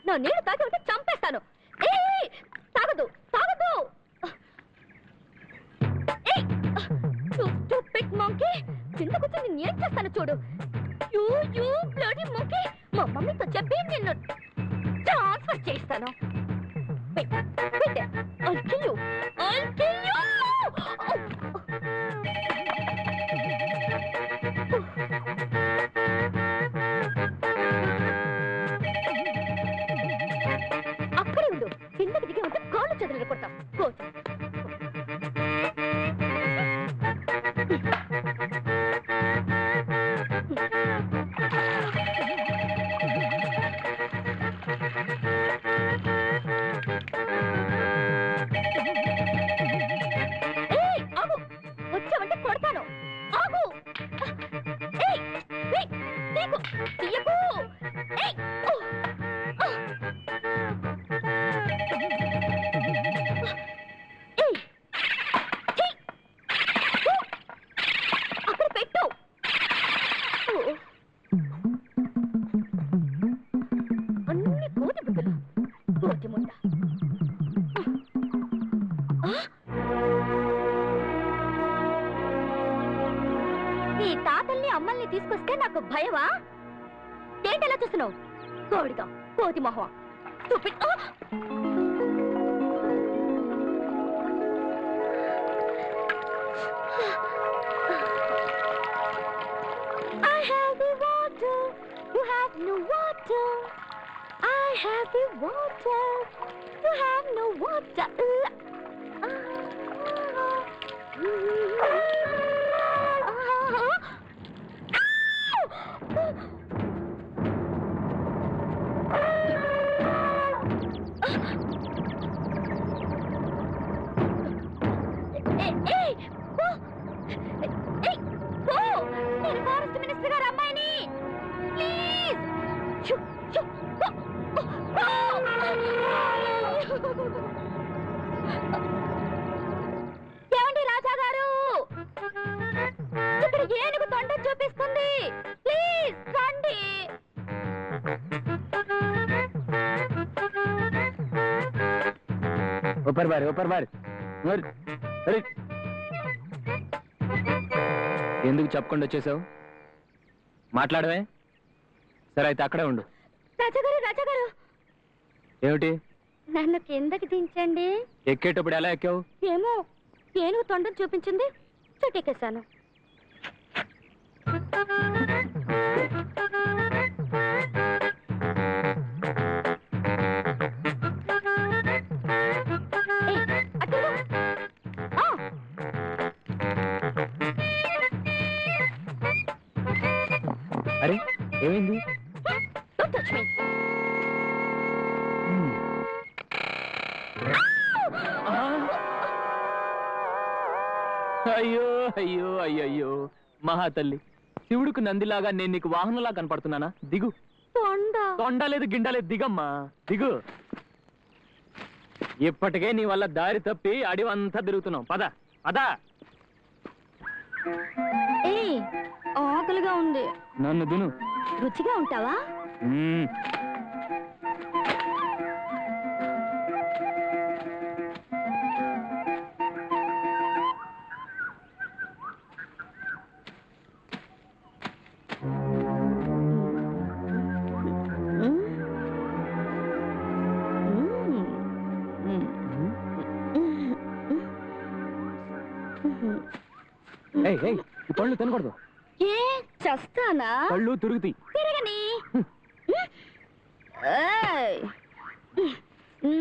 నా నీళ్ళు తాగి ఉంటే చంపేస్తాను. తాగదు తాగదు. కింద కూర్చొని నేను ఏం చేస్తాను చూడు. You bloody monkey. మా మమ్మీతో చెప్పి నిన్ను ట్రాన్స్ఫర్ చేస్తాను. అక్కడే ఉండు. కిందకి దిగి ఉంటే కాళ్ళు చదువులు కొడతాం. వచ్చావంటే కొడతాను. ఆగు. తీయకు. అక్కడ పెట్టు. అన్ని కోతి బుద్ధులు. కోతి ముండ. నీ తాతల్ని అమ్మల్ని తీసుకొస్తే నాకు భయమా? ఏంటలా చూస్తున్నావు? కోడిగా కోతి మొహం. I have the water, you have no water. I have the water, you have no water. నేను ఫారెస్ట్ మినిస్టర్ గారు అమ్మాయిని. ప్లీజ్. ఏమండి రాజా గారు, ఇక్కడ ఏనుగు తొండ చూపిస్తుంది. ప్లీజ్ రండి. ऊपर बार ఎందుకు చెప్పకుండా వచ్చేసావు? మాట్లాడవే. సరే అయితే అక్కడే ఉండు. రాజాగారు ఏమిటి? నన్ను కిందకి దించండి. ఎక్కేటప్పుడు ఎలా ఎక్కావు? ఏమో, ఏనుగు తొండం చూపించింది, చుట్టెక్కేశాను. అరే ఏమైంది? అయ్యో అయ్యో అయ్యో మహాతల్లి, శివుడికి నందిలాగా నేను నీకు వాహనంలా కనపడుతున్నానా? దిగు. తొండ లేదు గిండ లేదు, దిగమ్మా దిగు. ఇప్పటికే నీ వల్ల దారి తప్పి అడివంతా తిరుగుతున్నావు. పద పద. ఆకలిగా ఉంది. నన్ను దును. రుచిగా ఉంటావా? ఏయ్, ఏయ్, ఈ పళ్ళు తినకూడదు. ఏ చస్తానా? పళ్ళు తిరుగుతాయి. తిరగని. ఏయ్,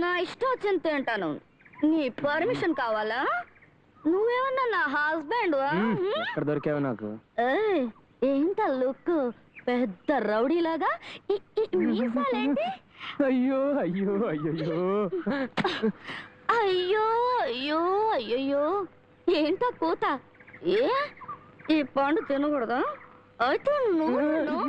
నా ఇష్టం వచ్చింది తింటాను. నీ పర్మిషన్ కావాలా? నువ్వేమన్నా నా హస్బెండ్? ఎక్కడ దొరికావు నాకు? ఏంట లుక్ పెద్ద రౌడీలాగా? మీసాలేంటి? అయ్యో అయ్యో అయ్యో అయ్యో అయ్యో అయ్యో ఏంటా కూత? ఏ ఈ పండు తినకూడదా? అయితే నువ్వు